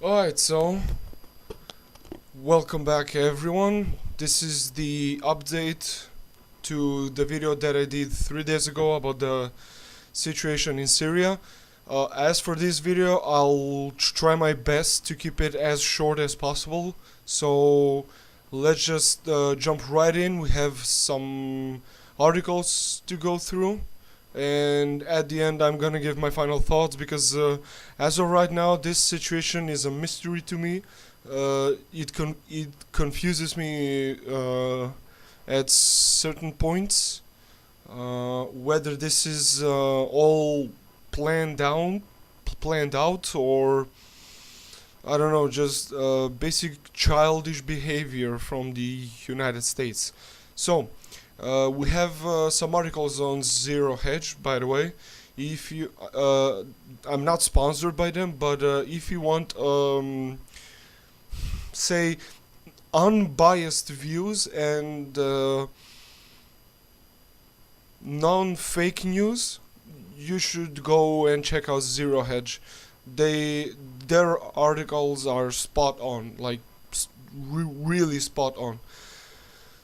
Alright, so welcome back everyone. This is the update to the video that I did 3 days ago about the situation in Syria. As for this video, I'll try my best to keep it as short as possible. So let's just jump right in. We have some articles to go through. And at the end I'm gonna give my final thoughts because as of right now this situation is a mystery to me. It confuses me at certain points, whether this is all planned out, or I don't know, just basic childish behavior from the United States. So we have some articles on Zero Hedge, by the way. If you, I'm not sponsored by them, but if you want, say, unbiased views and non-fake news, you should go and check out Zero Hedge. Their articles are spot on, like really spot on.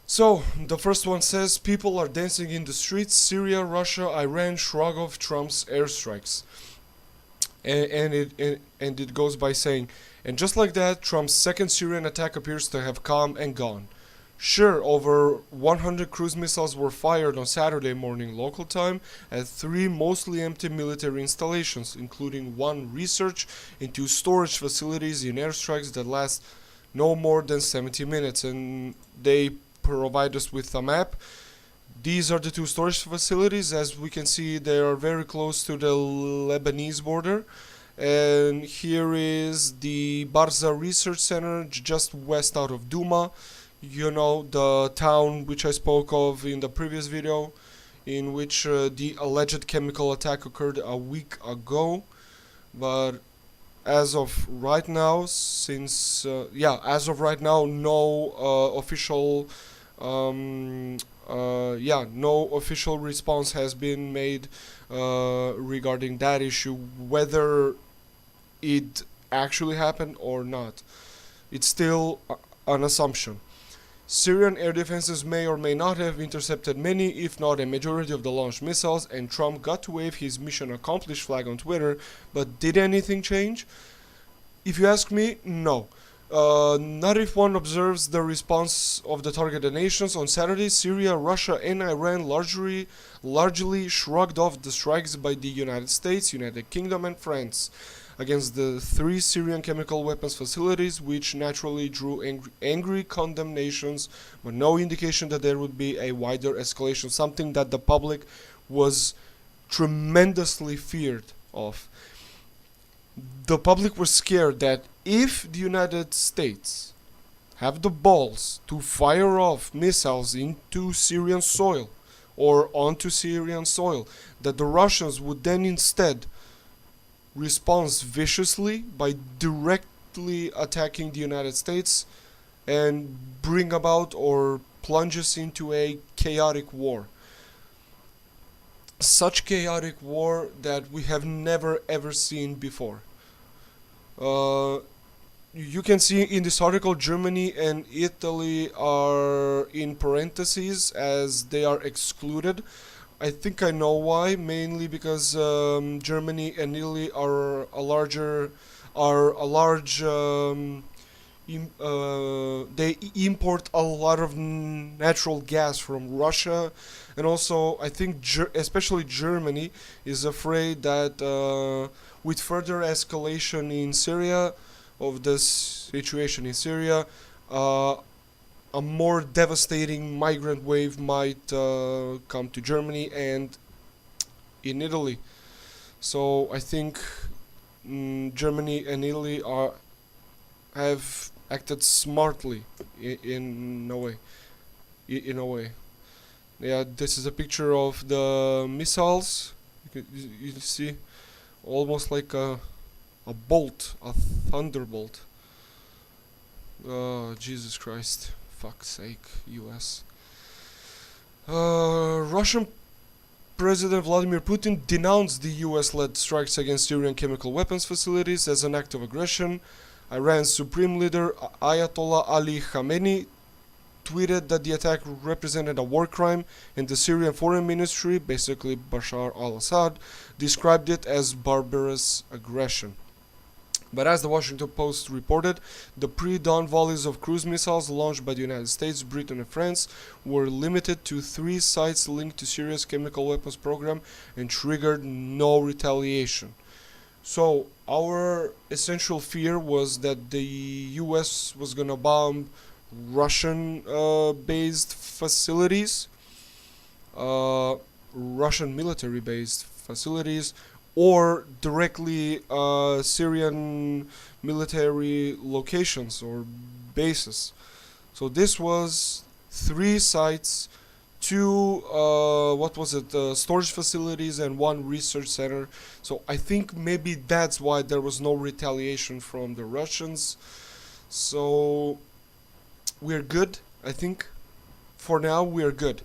So, the first one says, people are dancing in the streets, Syria, Russia, Iran shrug off Trump's airstrikes. And it goes by saying, and just like that, Trump's second Syrian attack appears to have come and gone. Sure, over 100 cruise missiles were fired on Saturday morning local time at 3 mostly empty military installations, including 1 research and 2 storage facilities in airstrikes that last no more than 70 minutes, and they provide us with a map. These are the 2 storage facilities. As we can see, they are very close to the Lebanese border. And here is the Barza Research Center, just west out of Duma. You know, the town which I spoke of in the previous video, in which the alleged chemical attack occurred a week ago. But as of right now, no official no official response has been made regarding that issue, whether it actually happened or not. It's still an assumption. Syrian air defenses may or may not have intercepted many, if not a majority of the launched missiles, and Trump got to wave his mission accomplished flag on Twitter, but did anything change? If you ask me, no. Not if one observes the response of the targeted nations. On Saturday, Syria, Russia, and Iran largely shrugged off the strikes by the United States, United Kingdom, and France against the 3 Syrian chemical weapons facilities, which naturally drew angry condemnations, but no indication that there would be a wider escalation, something that the public was tremendously feared of. The public was scared that if the United States have the balls to fire off missiles into Syrian soil or onto Syrian soil, that the Russians would then instead respond viciously by directly attacking the United States and bring about or plunge us into a chaotic war. Such chaotic war that we have never ever seen before. You can see in this article Germany and Italy are in parentheses as they are excluded. I think I know why, mainly because Germany and Italy are a large they import a lot of natural gas from Russia, and also I think especially Germany is afraid that with further escalation in Syria, of the situation in Syria, a more devastating migrant wave might come to Germany and in Italy. So I think Germany and Italy have acted smartly in a way. Yeah, this is a picture of the missiles. You see, almost like a bolt, a thunderbolt. Jesus Christ. Fuck's sake, US. Russian President Vladimir Putin denounced the US-led strikes against Syrian chemical weapons facilities as an act of aggression. Iran's supreme leader Ayatollah Ali Khamenei tweeted that the attack represented a war crime, and the Syrian Foreign Ministry, basically Bashar al-Assad, described it as barbarous aggression. But as the Washington Post reported, the pre-dawn volleys of cruise missiles launched by the United States, Britain and France were limited to 3 sites linked to Syria's chemical weapons program and triggered no retaliation. So our essential fear was that the US was gonna bomb Russian based facilities, Russian military based facilities, or directly Syrian military locations or bases. So this was 3 sites, 2 storage facilities and 1 research center. So I think maybe that's why there was no retaliation from the Russians. So we're good, I think. For now, we're good.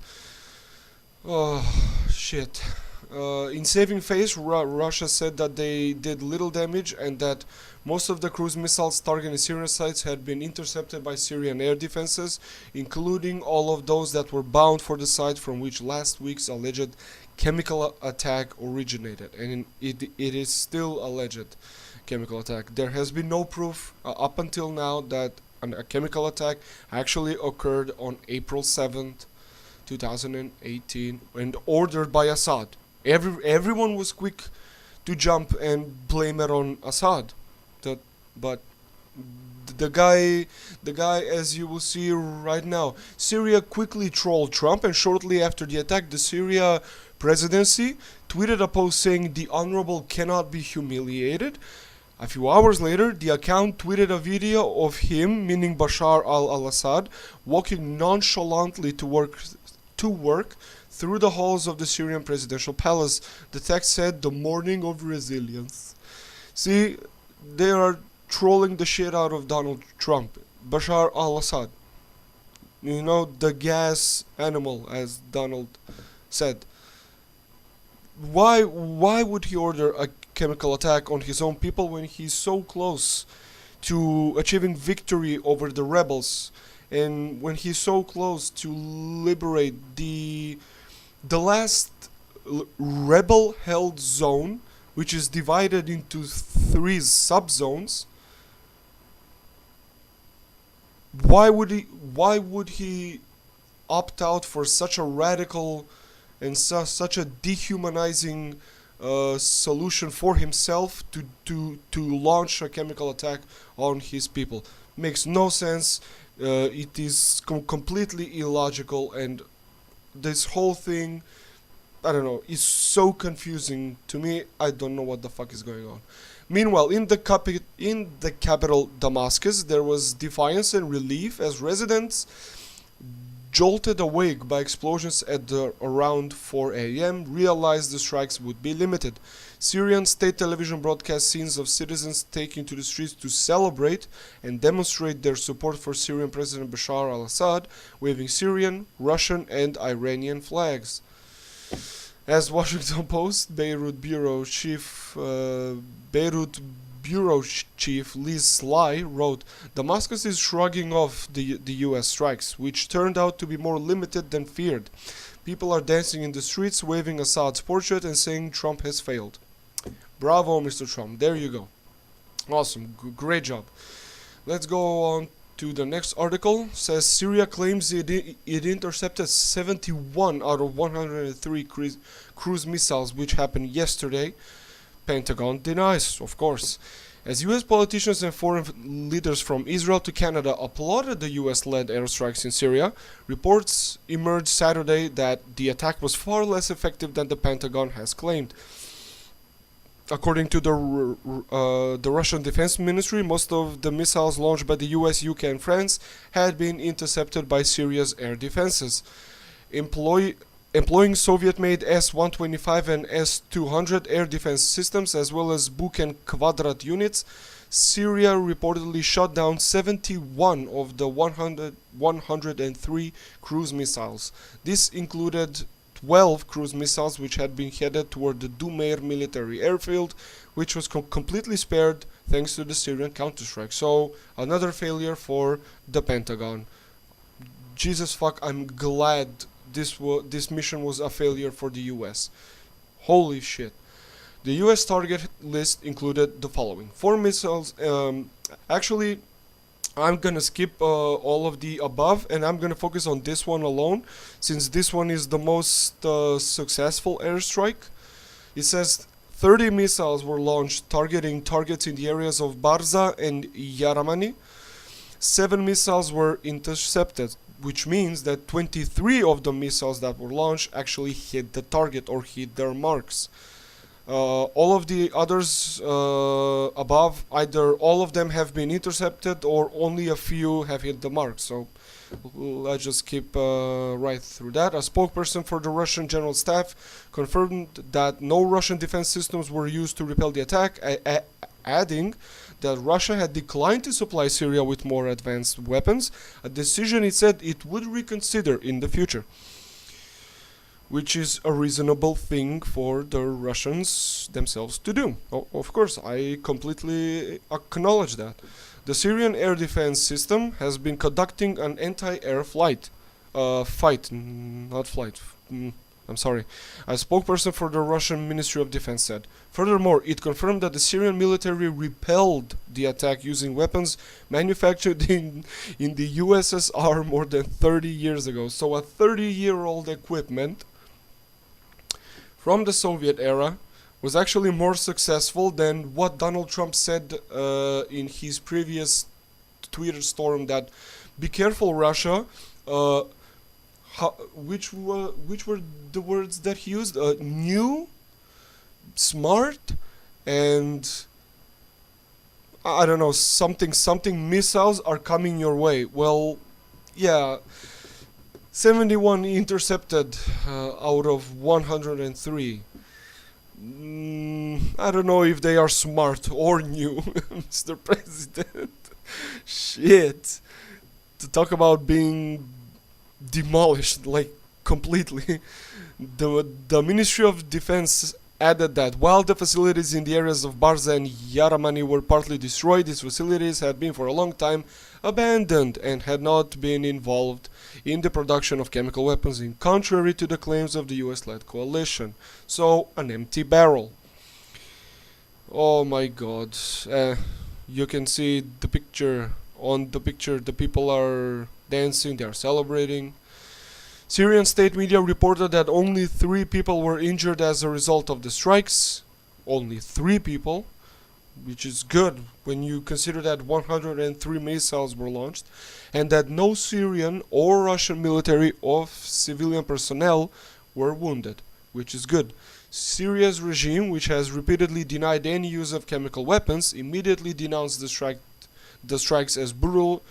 Oh, shit. In saving face, Russia said that they did little damage and that most of the cruise missiles targeting Syrian sites had been intercepted by Syrian air defenses, including all of those that were bound for the site from which last week's alleged chemical attack originated. And it is still alleged chemical attack. There has been no proof up until now that a chemical attack actually occurred on April 7th, 2018, and ordered by Assad. Everyone was quick to jump and blame it on Assad, but the guy, as you will see right now, Syria quickly trolled Trump, and shortly after the attack, the Syria presidency tweeted a post saying the honorable cannot be humiliated. A few hours later, the account tweeted a video of him, meaning Bashar al-Assad, walking nonchalantly to work through the halls of the Syrian presidential palace. The text said, "The morning of resilience." See, they are trolling the shit out of Donald Trump. Bashar al-Assad. You know, the gas animal, as Donald said. Why would he order a chemical attack on his own people when he's so close to achieving victory over the rebels, and when he's so close to liberate the last rebel-held zone, which is divided into 3 subzones? Why would he opt out for such a radical and such a dehumanizing solution for himself to launch a chemical attack on his people? Makes no sense. It is completely illogical, and this whole thing, I don't know, is so confusing to me. I don't know what the fuck is going on. Meanwhile, in the capital Damascus, there was defiance and relief as residents, jolted awake by explosions at around 4 a.m., realized the strikes would be limited. Syrian state television broadcast scenes of citizens taking to the streets to celebrate and demonstrate their support for Syrian President Bashar al-Assad, waving Syrian, Russian, and Iranian flags. As Washington Post, Beirut Bureau Chief Liz Sly wrote, "Damascus is shrugging off the US strikes, which turned out to be more limited than feared. People are dancing in the streets, waving Assad's portrait and saying Trump has failed." Bravo, Mr. Trump. There you go. Awesome. Great job. Let's go on to the next article. Says Syria claims it intercepted 71 out of 103 cruise missiles, which happened yesterday. Pentagon denies, of course. As US politicians and foreign leaders from Israel to Canada applauded the US-led airstrikes in Syria, reports emerged Saturday that the attack was far less effective than the Pentagon has claimed. According to the Russian Defense Ministry, most of the missiles launched by the US, UK and France had been intercepted by Syria's air defenses. Employing Soviet-made S-125 and S-200 air defense systems, as well as Buk and Kvadrat units, Syria reportedly shot down 71 of the 103 cruise missiles. This included 12 cruise missiles which had been headed toward the Dumair military airfield, which was completely spared thanks to the Syrian counterstrike. So another failure for the Pentagon. Jesus fuck, I'm glad this mission was a failure for the US. Holy shit. The US target list included the following: 4 missiles. Actually, I'm gonna skip all of the above, and I'm gonna focus on this one alone, since this one is the most successful airstrike. It says 30 missiles were launched targeting targets in the areas of Barza and Yaramani. 7 missiles were intercepted, which means that 23 of the missiles that were launched actually hit the target or hit their marks. All of the others above, either all of them have been intercepted or only a few have hit the mark. So let's just skip right through that. A spokesperson for the Russian General Staff confirmed that no Russian defense systems were used to repel the attack, adding that Russia had declined to supply Syria with more advanced weapons, a decision it said it would reconsider in the future. Which is a reasonable thing for the Russians themselves to do. Of course, I completely acknowledge that. The Syrian air defense system has been conducting an anti-air fight. I'm sorry. A spokesperson for the Russian Ministry of Defense said. Furthermore, it confirmed that the Syrian military repelled the attack using weapons manufactured in the USSR more than 30 years ago. So a 30-year-old equipment from the Soviet era was actually more successful than what Donald Trump said in his previous Twitter storm, that be careful, Russia. Which were the words that he used? New, smart, and I don't know, something missiles are coming your way. Well, yeah. 71 intercepted out of 103. I don't know if they are smart or new, Mr. President. Shit. To talk about being demolished, like, completely. The Ministry of Defense added that while the facilities in the areas of Barza and Yaramani were partly destroyed, these facilities had been for a long time abandoned and had not been involved in the production of chemical weapons, in contrary to the claims of the US-led coalition. So, an empty barrel. Oh my god. You can see the picture. On the picture, the people are dancing, they are celebrating. Syrian state media reported that only 3 people were injured as a result of the strikes. Only 3 people, which is good when you consider that 103 missiles were launched, and that no Syrian or Russian military or civilian personnel were wounded, which is good. Syria's regime, which has repeatedly denied any use of chemical weapons, immediately denounced the strikes as brutal,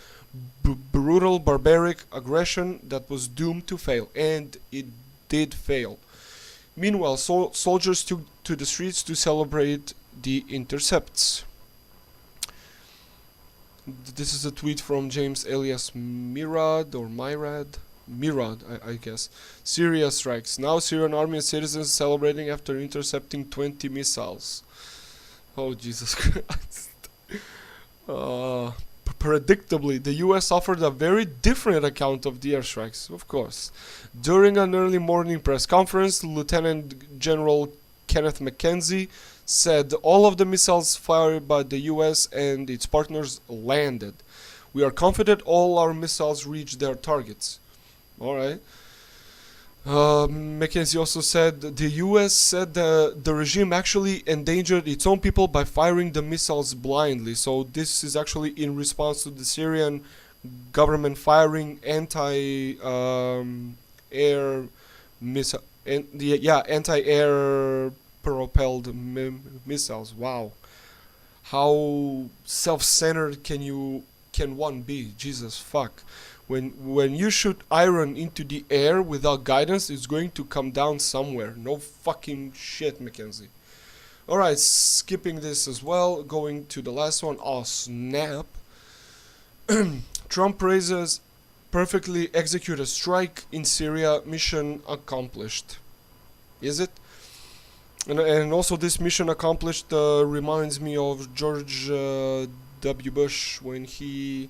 barbaric aggression that was doomed to fail, and it did fail. Meanwhile, soldiers took to the streets to celebrate the intercepts. This is a tweet from James Elias Mirad, I guess. Syria strikes. Now Syrian army and citizens celebrating after intercepting 20 missiles. Oh, Jesus Christ. Predictably, the US offered a very different account of the airstrikes, of course. During an early morning press conference, Lieutenant General Kenneth McKenzie said all of the missiles fired by the US and its partners landed. We are confident all our missiles reached their targets. Alright. Mackenzie also said the US said the regime actually endangered its own people by firing the missiles blindly. So this is actually in response to the Syrian government firing anti-air anti-air propelled missiles. Wow, how self-centered can one be? Jesus fuck. When you shoot iron into the air without guidance, it's going to come down somewhere. No fucking shit, Mackenzie. Alright, skipping this as well, going to the last one. Oh, snap. Trump praises perfectly executed strike in Syria, mission accomplished. Is it? And also this mission accomplished reminds me of George W. Bush when he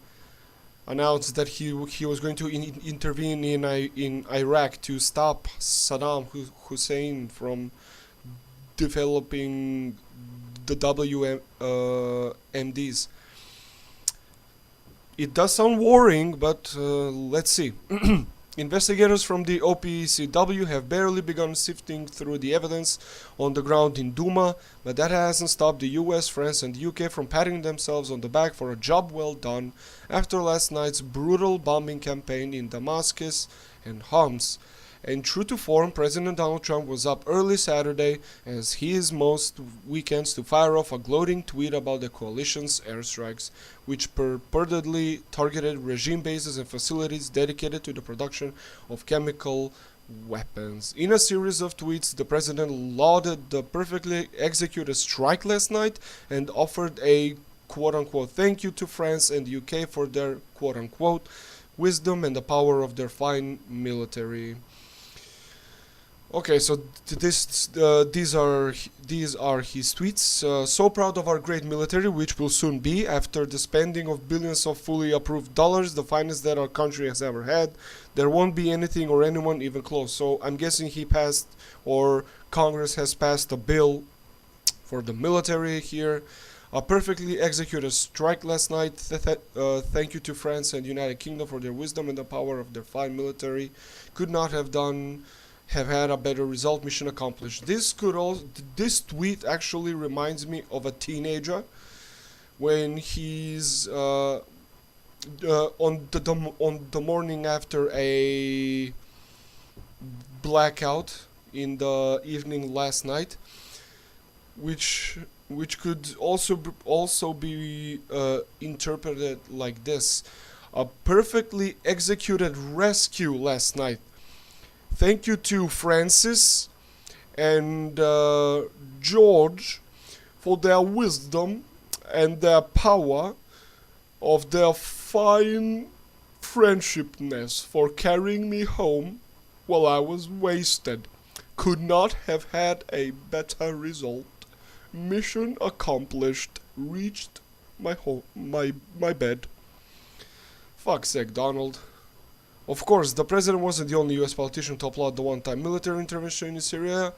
announced that he was going to intervene in Iraq to stop Saddam Hussein from developing the WMDs. It does sound worrying, but let's see. Investigators from the OPCW have barely begun sifting through the evidence on the ground in Douma, but that hasn't stopped the US, France, and the UK from patting themselves on the back for a job well done after last night's brutal bombing campaign in Damascus and Homs. And true to form, President Donald Trump was up early Saturday, as he is most weekends, to fire off a gloating tweet about the coalition's airstrikes, which purportedly targeted regime bases and facilities dedicated to the production of chemical weapons. In a series of tweets, the president lauded the perfectly executed strike last night and offered a quote-unquote thank you to France and the UK for their quote-unquote wisdom and the power of their fine military. Okay, so these are his tweets. So proud of our great military, which will soon be, after the spending of billions of fully approved dollars, the finest that our country has ever had. There won't be anything or anyone even close. So I'm guessing he passed, or Congress has passed, a bill for the military here. A perfectly executed strike last night. Thank you to France and United Kingdom for their wisdom and the power of their fine military. Could not have had a better result. Mission accomplished. This tweet actually reminds me of a teenager when he's on the morning after a blackout in the evening last night, which could also be interpreted like this: a perfectly executed rescue last night. Thank you to Francis and George for their wisdom and their power of their fine friendshipness for carrying me home while I was wasted. Could not have had a better result. Mission accomplished. Reached my bed. Fuck's sake, Donald. Of course, the president wasn't the only US politician to applaud the one-time military intervention in Syria.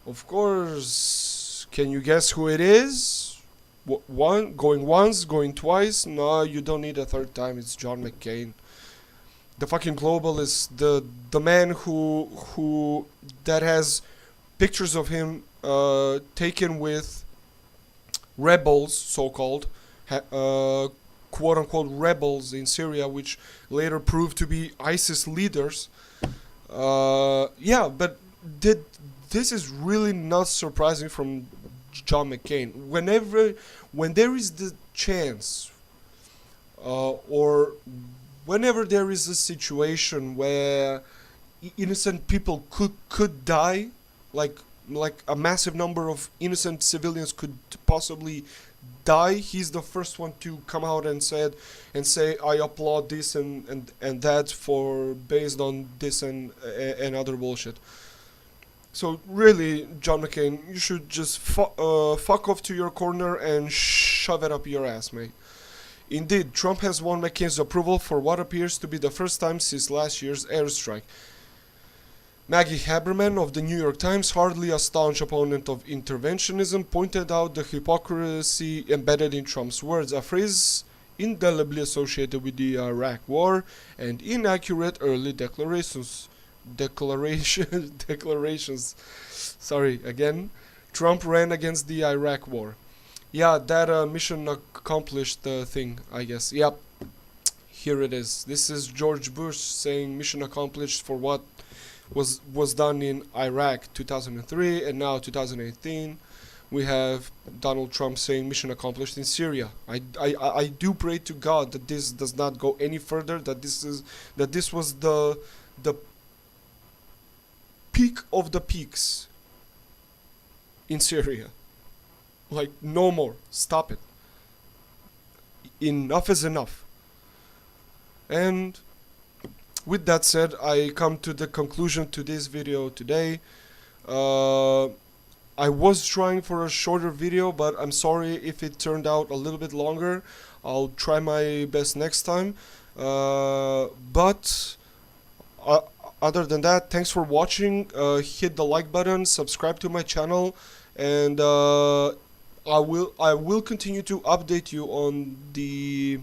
Of course, can you guess who it is? Going once, going twice? No, you don't need a third time. It's John McCain. The fucking globalist, the man who that has pictures of him taken with rebels, so-called, quote-unquote rebels in Syria, which later proved to be ISIS leaders. But this is really not surprising from John McCain. When there is the chance, or whenever there is a situation where innocent people could die, like a massive number of innocent civilians could possibly die, he's the first one to come out and say I applaud this and that for based on this and other bullshit. So really, John McCain, you should just fuck off to your corner and shove it up your ass, mate. Indeed, Trump has won McCain's approval for what appears to be the first time since last year's airstrike. Maggie Haberman of the New York Times, hardly a staunch opponent of interventionism, pointed out the hypocrisy embedded in Trump's words, a phrase indelibly associated with the Iraq War, and inaccurate early declarations. Sorry, again. Trump ran against the Iraq War. Yeah, that mission accomplished thing, I guess. Yep. Here it is. This is George Bush saying mission accomplished for what was done in Iraq 2003, and now 2018 we have Donald Trump saying mission accomplished in Syria. I do pray to God that this does not go any further, that this was the peak of the peaks in Syria. Like, no more. Stop it. Enough is enough. And with that said, I come to the conclusion to this video today. Uh, I was trying for a shorter video, but I'm sorry if it turned out a little bit longer. I'll try my best next time. But uh, other than that, thanks for watching. Hit the like button, subscribe to my channel, and I will continue to update you on the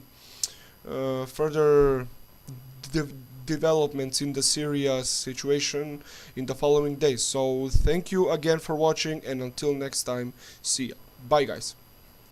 further de- developments in the Syria situation in the following days. So thank you again for watching, and until next time, see ya. Bye, guys.